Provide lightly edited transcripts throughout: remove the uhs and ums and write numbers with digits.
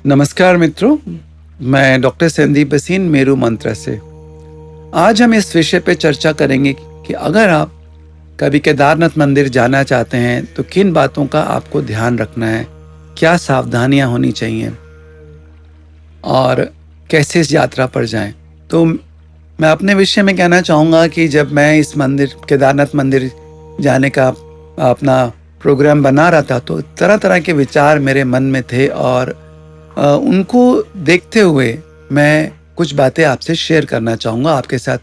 नमस्कार मित्रों, मैं डॉक्टर संदीप भसीन मेरू मंत्र से। आज हम इस विषय पे चर्चा करेंगे कि अगर आप कभी केदारनाथ मंदिर जाना चाहते हैं तो किन बातों का आपको ध्यान रखना है, क्या सावधानियां होनी चाहिए और कैसे इस यात्रा पर जाएं। तो मैं अपने विषय में कहना चाहूँगा कि जब मैं इस मंदिर केदारनाथ मंदिर जाने का अपना प्रोग्राम बना रहा था तो तरह तरह के विचार मेरे मन में थे और उनको देखते हुए मैं कुछ बातें आपसे शेयर करना चाहूँगा आपके साथ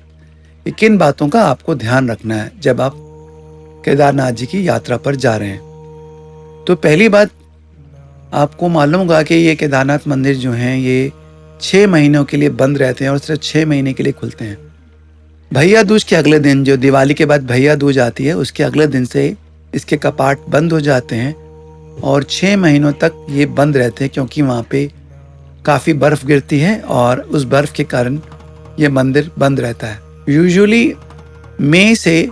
कि किन बातों का आपको ध्यान रखना है जब आप केदारनाथ जी की यात्रा पर जा रहे हैं। तो पहली बात, आपको मालूम होगा कि ये केदारनाथ मंदिर जो हैं ये 6 महीनों के लिए बंद रहते हैं और सिर्फ 6 महीने के लिए खुलते हैं। भैया दूज के अगले दिन, जो दिवाली के बाद भैया दूज आती है, उसके अगले दिन से इसके कपाट बंद हो जाते हैं और 6 महीनों तक ये बंद रहते हैं क्योंकि वहाँ पे काफ़ी बर्फ़ गिरती है और उस बर्फ़ के कारण ये मंदिर बंद रहता है। यूजुअली मई से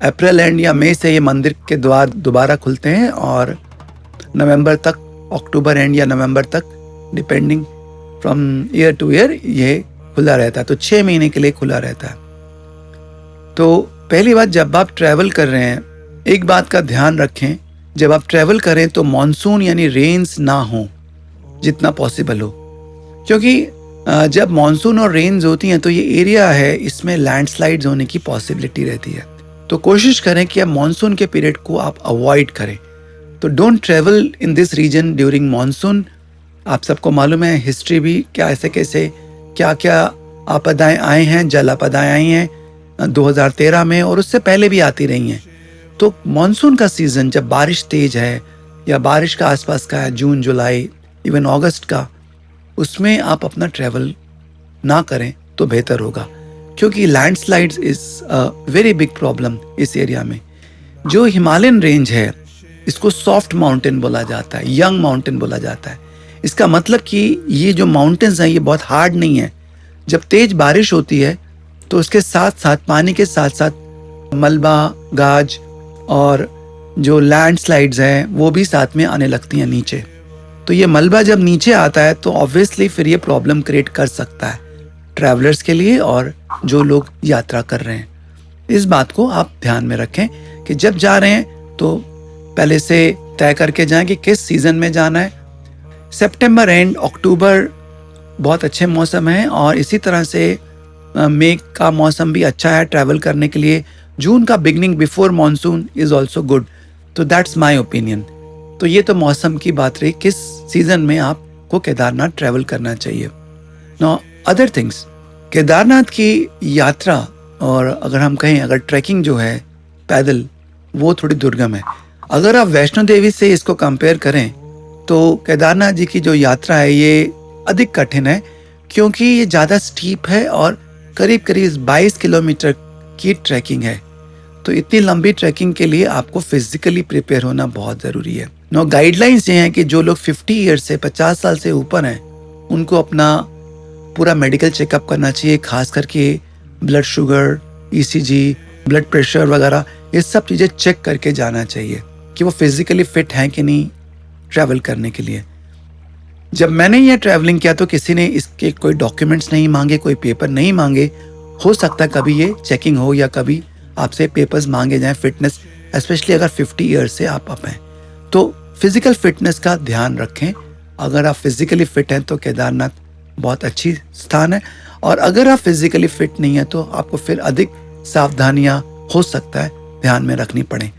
अप्रैल एंड या मई से ये मंदिर के द्वार दोबारा खुलते हैं और नवंबर तक, अक्टूबर एंड या नवंबर तक, depending from year two year, ये खुला रहता है। तो 6 महीने के लिए खुला रहता है। तो पहली बात, जब आप ट्रैवल कर रहे हैं एक बात का ध्यान रखें, जब आप ट्रैवल करें तो मॉनसून यानी रेन्स ना हो जितना पॉसिबल हो, क्योंकि जब मॉनसून और रेन्स होती हैं तो ये एरिया है, इसमें लैंडस्लाइड्स होने की पॉसिबिलिटी रहती है। तो कोशिश करें कि आप मॉनसून के पीरियड को आप अवॉइड करें। तो don't travel in this reason during monsoon. आप सबको मालूम है हिस्ट्री भी, कैसे क्या क्या आपदाएं आए हैं, जल आपदाएं आई हैं 2013 में और उससे पहले भी आती रही हैं। तो मॉनसून का सीज़न जब बारिश तेज है या बारिश का आसपास का है, जून जुलाई इवन अगस्त का, उसमें आप अपना ट्रैवल ना करें तो बेहतर होगा, क्योंकि landslides is a very big problem इस एरिया में। जो हिमालयन रेंज है इसको सॉफ्ट माउंटेन बोला जाता है, यंग माउंटेन बोला जाता है। इसका मतलब कि ये जो माउंटेन्स हैं ये बहुत हार्ड नहीं है। जब तेज बारिश होती है तो उसके साथ साथ, पानी के साथ साथ मलबा, गाज और जो लैंडस्लाइड्स हैं वो भी साथ में आने लगती हैं नीचे। तो ये मलबा जब नीचे आता है तो ऑब्वियसली फिर ये प्रॉब्लम क्रिएट कर सकता है ट्रैवलर्स के लिए और जो लोग यात्रा कर रहे हैं। इस बात को आप ध्यान में रखें कि जब जा रहे हैं तो पहले से तय करके जाएं कि किस सीज़न में जाना है। सितंबर एंड अक्टूबर बहुत अच्छे मौसम हैं और इसी तरह से मई का मौसम भी अच्छा है ट्रैवल करने के लिए। जून का beginning before monsoon is also good. तो दैट्स माई ओपिनियन। तो ये तो मौसम की बात रही, किस सीज़न में आपको केदारनाथ ट्रैवल करना चाहिए। नाउ अदर थिंग्स, केदारनाथ की यात्रा और अगर हम कहें अगर ट्रैकिंग जो है पैदल, वो थोड़ी दुर्गम है। अगर आप वैष्णो देवी से इसको कंपेयर करें तो केदारनाथ जी की जो यात्रा है ये अधिक कठिन है, क्योंकि ये ज़्यादा स्टीप है और करीब करीब 22 किलोमीटर की ट्रैकिंग है। तो इतनी लंबी ट्रैकिंग के लिए आपको फिजिकली प्रिपेयर होना बहुत ज़रूरी है। नो, गाइडलाइंस ये हैं कि जो लोग 50 ईयर से 50 साल से ऊपर हैं उनको अपना पूरा मेडिकल चेकअप करना चाहिए, खास करके blood sugar, ECG, blood pressure वगैरह, ये सब चीज़ें चेक करके जाना चाहिए कि वो फिजिकली फिट हैं कि नहीं ट्रैवल करने के लिए। जब मैंने ये ट्रैवलिंग किया तो किसी ने इसके कोई डॉक्यूमेंट्स नहीं मांगे, कोई पेपर नहीं मांगे। हो सकता है कभी ये चेकिंग हो या कभी आपसे पेपर्स मांगे जाएं फिटनेस, स्पेशली अगर 50 ईयर्स से आप अप हैं। तो फिजिकल फिटनेस का ध्यान रखें। अगर आप फिजिकली फिट हैं तो केदारनाथ बहुत अच्छी स्थान है, और अगर आप फिजिकली फिट नहीं है तो आपको फिर अधिक सावधानियां हो सकता है ध्यान में रखनी पड़े।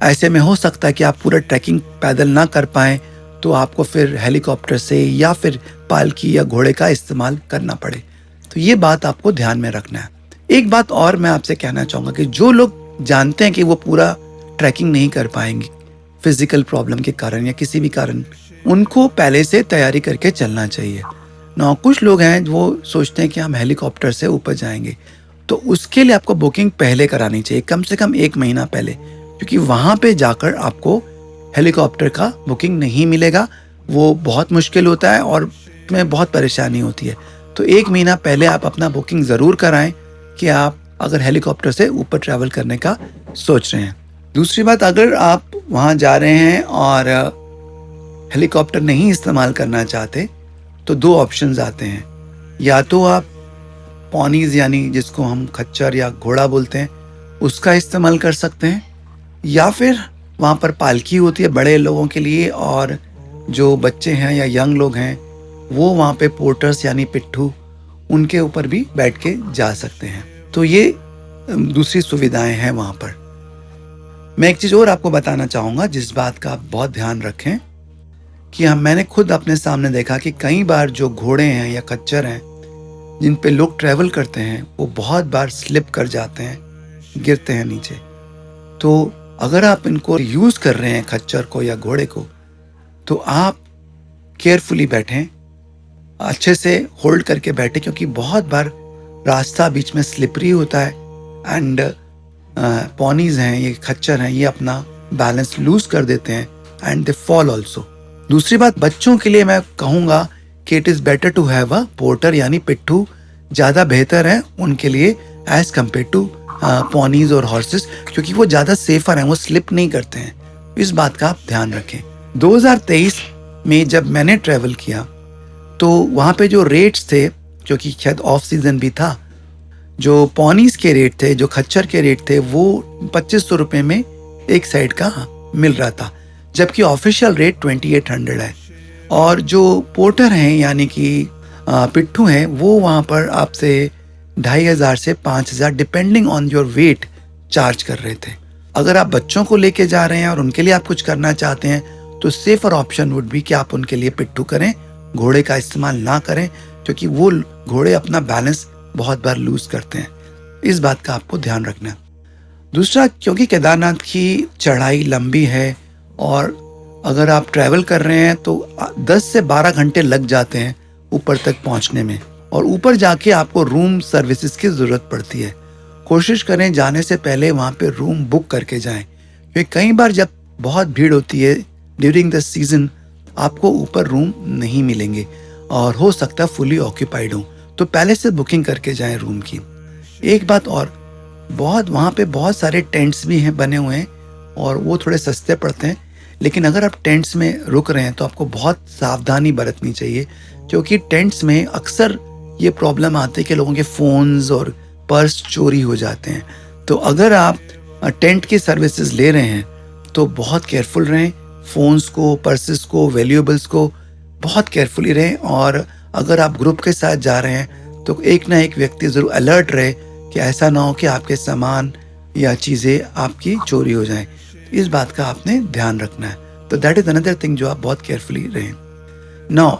ऐसे में हो सकता है कि आप पूरा ट्रैकिंग पैदल ना कर पाएं तो आपको फिर हेलीकॉप्टर से या फिर पालकी या घोड़े का इस्तेमाल करना पड़े। तो ये बात आपको ध्यान में रखना है। एक बात और मैं आपसे कहना चाहूँगा कि जो लोग जानते हैं कि वो पूरा ट्रैकिंग नहीं कर पाएंगे फिजिकल प्रॉब्लम के कारण या किसी भी कारण, उनको पहले से तैयारी करके चलना चाहिए ना। कुछ लोग हैं वो सोचते हैं कि हम हेलीकॉप्टर से ऊपर जाएंगे, तो उसके लिए आपको बुकिंग पहले करानी चाहिए, कम से कम 1 महीना पहले, क्योंकि वहाँ पे जाकर आपको हेलीकॉप्टर का बुकिंग नहीं मिलेगा। वो बहुत मुश्किल होता है और में बहुत परेशानी होती है। तो 1 महीना पहले आप अपना बुकिंग ज़रूर कराएं कि आप अगर हेलीकॉप्टर से ऊपर ट्रैवल करने का सोच रहे हैं। दूसरी बात, अगर आप वहाँ जा रहे हैं और हेलीकॉप्टर नहीं इस्तेमाल करना चाहते तो दो ऑप्शंस आते हैं। या तो आप पॉनीज यानी जिसको हम खच्चर या घोड़ा बोलते हैं उसका इस्तेमाल कर सकते हैं, या फिर वहाँ पर पालकी होती है बड़े लोगों के लिए, और जो बच्चे हैं या यंग लोग हैं वो वहाँ पे पोर्टर्स यानी पिट्ठू उनके ऊपर भी बैठ के जा सकते हैं। तो ये दूसरी सुविधाएं हैं वहाँ पर। मैं एक चीज़ और आपको बताना चाहूँगा जिस बात का आप बहुत ध्यान रखें कि मैंने खुद अपने सामने देखा कि कई बार जो घोड़े हैं या खच्चर हैं जिन पे लोग ट्रैवल करते हैं वो बहुत बार स्लिप कर जाते हैं, गिरते हैं नीचे। तो अगर आप इनको यूज़ कर रहे हैं खच्चर को या घोड़े को, तो आप केयरफुली बैठें, अच्छे से होल्ड करके बैठें, क्योंकि बहुत बार रास्ता बीच में स्लिपरी होता है एंड पॉनीज हैं, ये खच्चर हैं, ये अपना बैलेंस लूज कर देते हैं एंड दे फॉल ऑल्सो। दूसरी बात, बच्चों के लिए मैं कहूँगा कि it is better to have a porter यानी पिट्ठू, ज़्यादा बेहतर है उनके लिए एज कम्पेयर टू पॉनीज और हॉर्सेस, क्योंकि वो ज़्यादा सेफर हैं, वो स्लिप नहीं करते हैं। इस बात का आप ध्यान रखें। 2023 में जब मैंने ट्रैवल किया तो वहाँ पे जो रेट्स थे, क्योंकि शायद ऑफ सीजन भी था, जो पॉनीज के रेट थे, जो खच्चर के रेट थे, वो 2500 रुपये में एक साइड का मिल रहा था, जबकि ऑफिशियल रेट 2800 है। और जो पोर्टर हैं यानी कि पिट्ठू हैं, वो वहाँ पर आपसे 2500 से 5000 depending on your weight charge कर रहे थे। अगर आप बच्चों को लेके जा रहे हैं और उनके लिए आप कुछ करना चाहते हैं तो सेफर ऑप्शन वुड बी कि आप उनके लिए पिट्ठू करें, घोड़े का इस्तेमाल ना करें, क्योंकि वो घोड़े अपना बैलेंस बहुत बार लूज करते हैं। इस बात का आपको ध्यान रखना है। दूसरा, क्योंकि केदारनाथ की चढ़ाई लंबी है और अगर आप ट्रैवल कर रहे हैं तो 10 से 12 घंटे लग जाते हैं ऊपर तक पहुंचने में, और ऊपर जाके आपको रूम सर्विसेज की ज़रूरत पड़ती है। कोशिश करें जाने से पहले वहाँ पे रूम बुक करके जाएं, क्योंकि कई बार जब बहुत भीड़ होती है ड्यूरिंग द सीज़न आपको ऊपर रूम नहीं मिलेंगे और हो सकता है फुली ऑक्यूपाइड हो, तो पहले से बुकिंग करके जाएं रूम की। एक बात और, बहुत वहाँ पे बहुत सारे टेंट्स भी हैं बने हुए हैं और वो थोड़े सस्ते पड़ते हैं, लेकिन अगर आप टेंट्स में रुक रहे हैं तो आपको बहुत सावधानी बरतनी चाहिए, क्योंकि टेंट्स में अक्सर ये प्रॉब्लम आती है कि लोगों के फ़ोन्स और पर्स चोरी हो जाते हैं। तो अगर आप टेंट की सर्विसेज ले रहे हैं तो बहुत केयरफुल रहें, फ़ोन्स को, पर्सेस को, वैल्यूएबल्स को बहुत केयरफुली रहें। और अगर आप ग्रुप के साथ जा रहे हैं तो एक ना एक व्यक्ति ज़रूर अलर्ट रहे कि ऐसा ना हो कि आपके सामान या चीज़ें आपकी चोरी हो जाएं। इस बात का आपने ध्यान रखना है। तो दैट इज़ अनदर थिंग जो आप बहुत केयरफुली रहें। नाउ,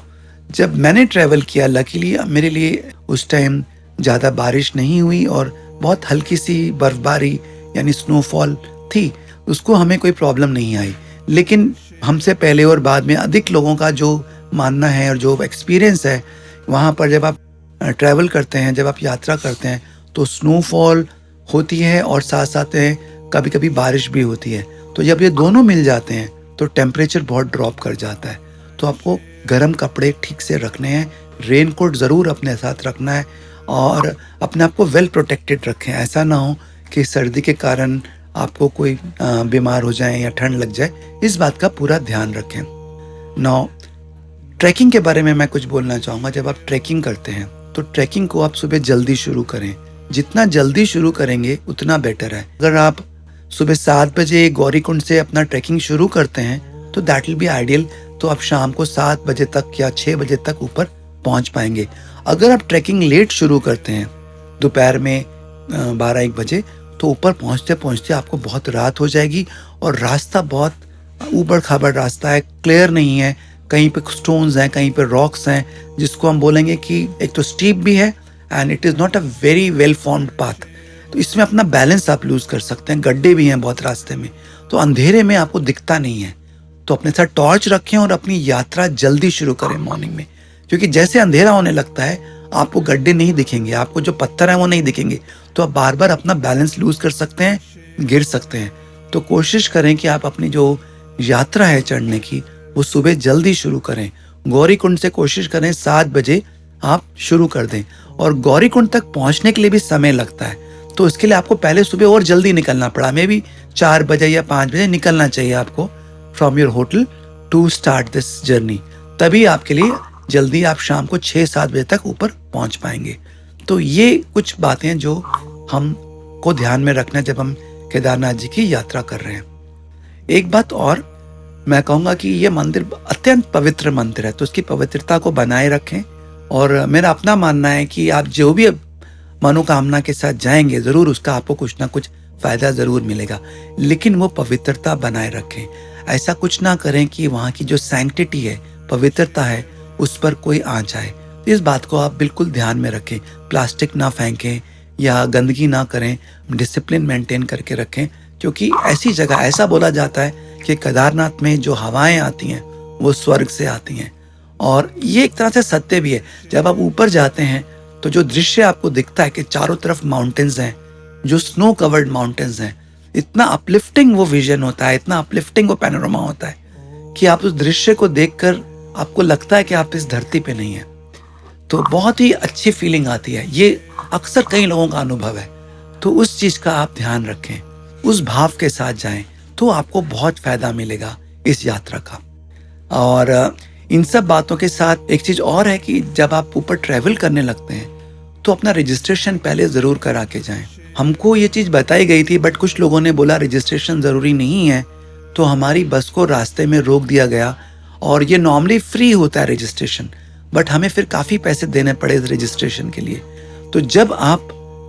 जब मैंने ट्रैवल किया, लकीली मेरे लिए उस टाइम ज़्यादा बारिश नहीं हुई और बहुत हल्की सी बर्फबारी यानी स्नोफॉल थी, उसको हमें कोई प्रॉब्लम नहीं आई। लेकिन हमसे पहले और बाद में अधिक लोगों का जो मानना है और जो एक्सपीरियंस है, वहाँ पर जब आप ट्रैवल करते हैं, जब आप यात्रा करते हैं तो स्नोफॉल होती है और साथ साथ कभी कभी बारिश भी होती है। तो जब ये दोनों मिल जाते हैं तो टेम्परेचर बहुत ड्रॉप कर जाता है। तो आपको गर्म कपड़े ठीक से रखने हैं, रेनकोट ज़रूर अपने साथ रखना है और अपने आप को वेल प्रोटेक्टेड रखें। ऐसा ना हो कि सर्दी के कारण आपको कोई बीमार हो जाए या ठंड लग जाए। इस बात का पूरा ध्यान रखें। नाउ, ट्रैकिंग के बारे में मैं कुछ बोलना चाहूँगा। जब आप ट्रैकिंग करते हैं तो ट्रैकिंग को आप सुबह जल्दी शुरू करें। जितना जल्दी शुरू करेंगे उतना बेटर है। अगर आप सुबह 7 बजे गौरीकुंड से अपना ट्रैकिंग शुरू करते हैं तो दैट विल बी आइडियल। तो आप शाम को 7 बजे तक या 6 बजे तक ऊपर पहुंच पाएंगे। अगर आप ट्रैकिंग लेट शुरू करते हैं, दोपहर में 12-1 बजे, तो ऊपर पहुंचते पहुंचते आपको बहुत रात हो जाएगी और रास्ता बहुत ऊबड़ खाबड़ रास्ता है, क्लियर नहीं है। कहीं पे स्टोन्स हैं, कहीं पे रॉक्स हैं, जिसको हम बोलेंगे कि एक तो स्टीप भी है and it is not a very well formed path. तो इसमें अपना बैलेंस आप लूज कर सकते हैं। गड्ढे भी हैं बहुत रास्ते में, तो अंधेरे में आपको दिखता नहीं है। तो अपने साथ टॉर्च रखें और अपनी यात्रा जल्दी शुरू करें मॉर्निंग में, क्योंकि जैसे अंधेरा होने लगता है आपको गड्ढे नहीं दिखेंगे, आपको जो पत्थर हैं वो नहीं दिखेंगे, तो आप बार बार अपना बैलेंस लूज कर सकते हैं, गिर सकते हैं। तो कोशिश करें कि आप अपनी जो यात्रा है चढ़ने की वो सुबह जल्दी शुरू करें। गौरीकुंड से कोशिश करें 7 बजे आप शुरू कर दें, और गौरीकुंड तक पहुंचने के लिए भी समय लगता है। तो इसके लिए आपको पहले सुबह और जल्दी निकलना पड़ा। मे बी 4 बजे या 5 बजे निकलना चाहिए आपको from your hotel to start this journey. तभी आपके लिए जल्दी आप शाम को 6-7 बजे तक ऊपर पहुंच पाएंगे। तो ये कुछ बातें जो हम को ध्यान में रखना जब हम केदारनाथ जी की यात्रा कर रहे हैं। एक बात और मैं कहूँगा कि ये मंदिर अत्यंत पवित्र मंदिर है, तो उसकी पवित्रता को बनाए रखें। और मेरा अपना मानना है कि आप जो भी मनोकामना के साथ जाएंगे ज़रूर उसका आपको कुछ ना कुछ फ़ायदा ज़रूर मिलेगा, लेकिन वो पवित्रता बनाए रखें। ऐसा कुछ ना करें कि वहाँ की जो सैंक्टिटी है, पवित्रता है, उस पर कोई आँच आए। तो इस बात को आप बिल्कुल ध्यान में रखें। प्लास्टिक ना फेंकें या गंदगी ना करें, डिसिप्लिन मेंटेन करके रखें, क्योंकि ऐसी जगह ऐसा बोला जाता है कि केदारनाथ में जो हवाएं आती हैं वो स्वर्ग से आती हैं। और ये एक तरह से सत्य भी है। जब आप ऊपर जाते हैं तो जो दृश्य आपको दिखता है कि चारों तरफ माउंटेन्स हैं, जो स्नो कवर्ड माउंटेन्स हैं, इतना अपलिफ्टिंग वो विजन होता है, इतना अपलिफ्टिंग वो पैनोरामा होता है कि आप उस दृश्य को देखकर आपको लगता है कि आप इस धरती पे नहीं है। तो बहुत ही अच्छी फीलिंग आती है। ये अक्सर कई लोगों का अनुभव है। तो उस चीज का आप ध्यान रखें, उस भाव के साथ जाएं, तो आपको बहुत फायदा मिलेगा इस यात्रा का। और इन सब बातों के साथ एक चीज और है कि जब आप ऊपर ट्रैवल करने लगते हैं तो अपना रजिस्ट्रेशन पहले जरूर करा के जाएं। हमको ये चीज बताई गई थी, बट कुछ लोगों ने बोला रजिस्ट्रेशन जरूरी नहीं है, तो हमारी बस को रास्ते में रोक दिया गया। और ये नॉर्मली फ्री होता है रजिस्ट्रेशन, बट हमें फिर काफी पैसे देने पड़े इस रजिस्ट्रेशन के लिए। तो जब आप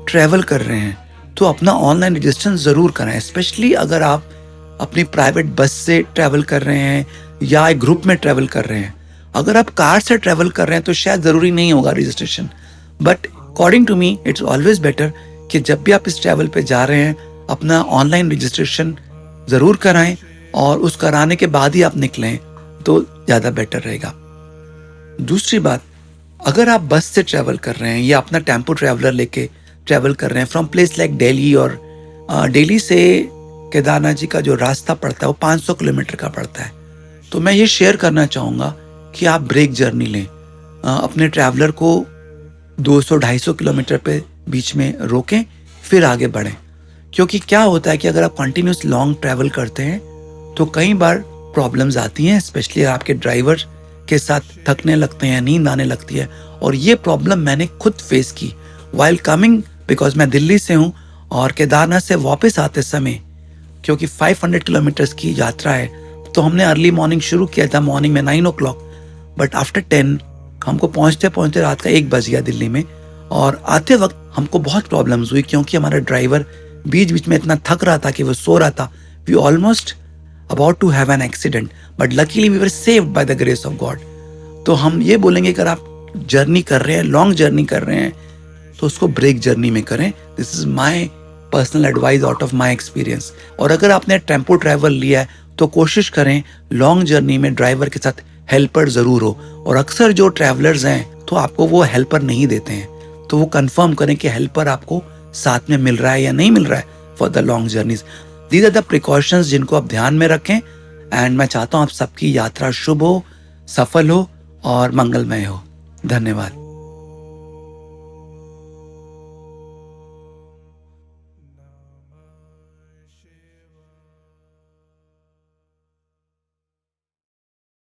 ट्रैवल कर रहे हैं तो अपना ऑनलाइन रजिस्ट्रेशन जरूर कराएं, स्पेशली अगर आप अपनी प्राइवेट बस से ट्रैवल कर रहे हैं या एक ग्रुप में ट्रैवल कर रहे हैं। अगर आप कार से ट्रैवल कर रहे हैं तो शायद जरूरी नहीं होगा registration, but according to me it's always better कि जब भी आप इस ट्रैवल पे जा रहे हैं अपना ऑनलाइन रजिस्ट्रेशन जरूर कराएं, और उस कराने के बाद ही आप निकलें तो ज्यादा बेटर रहेगा। दूसरी बात, अगर आप बस से ट्रैवल कर रहे हैं या अपना टेम्पो ट्रैवलर लेके ट्रैवल कर रहे हैं फ्रॉम प्लेस लाइक दिल्ली, और दिल्ली से केदारनाथ जी का जो रास्ता पड़ता है वो 500 किलोमीटर का पड़ता है, तो मैं ये शेयर करना चाहूँगा कि आप ब्रेक जर्नी लें। अपने ट्रैवलर को 200-250 किलोमीटर पे बीच में रोकें, फिर आगे बढ़ें। क्योंकि क्या होता है कि अगर आप कंटिन्यूस लॉन्ग ट्रैवल करते हैं तो कई बार प्रॉब्लम्स आती हैं, स्पेशली आपके ड्राइवर के साथ थकने लगते हैं, नींद आने लगती है। और ये प्रॉब्लम मैंने खुद फेस की वाइल कमिंग, बिकॉज मैं दिल्ली से हूँ और केदारनाथ से वापस आते समय, क्योंकि 500 किलोमीटर्स की यात्रा है, तो हमने अर्ली मॉर्निंग शुरू किया था, मॉर्निंग में 9 o'clock, बट आफ्टर 10 हमको पहुंचते पहुंचते रात का 1 बज गया दिल्ली में। और आते वक्त हमको बहुत प्रॉब्लम्स हुई, क्योंकि हमारा ड्राइवर बीच बीच में इतना थक रहा था कि वो सो रहा था। We almost about to have an accident, but luckily we were saved by the grace of God. तो हम ये बोलेंगे अगर आप जर्नी कर रहे हैं, लॉन्ग जर्नी कर रहे हैं, तो उसको ब्रेक जर्नी में करें। This is my personal advice out of my experience. और अगर आपने टेम्पो ट्रैवल लिया है तो कोशिश करें लॉन्ग जर्नी में ड्राइवर के साथ हेल्पर जरूर हो। और अक्सर जो ट्रैवलर्स हैं तो आपको वो हेल्पर नहीं देते हैं, तो वो कंफर्म करें कि हेल्पर आपको साथ में मिल रहा है या नहीं मिल रहा है for the long journeys. These are the precautions जिनको आप ध्यान में रखें। एंड मैं चाहता हूं आप सबकी यात्रा शुभ हो, सफल हो और मंगलमय हो। धन्यवाद।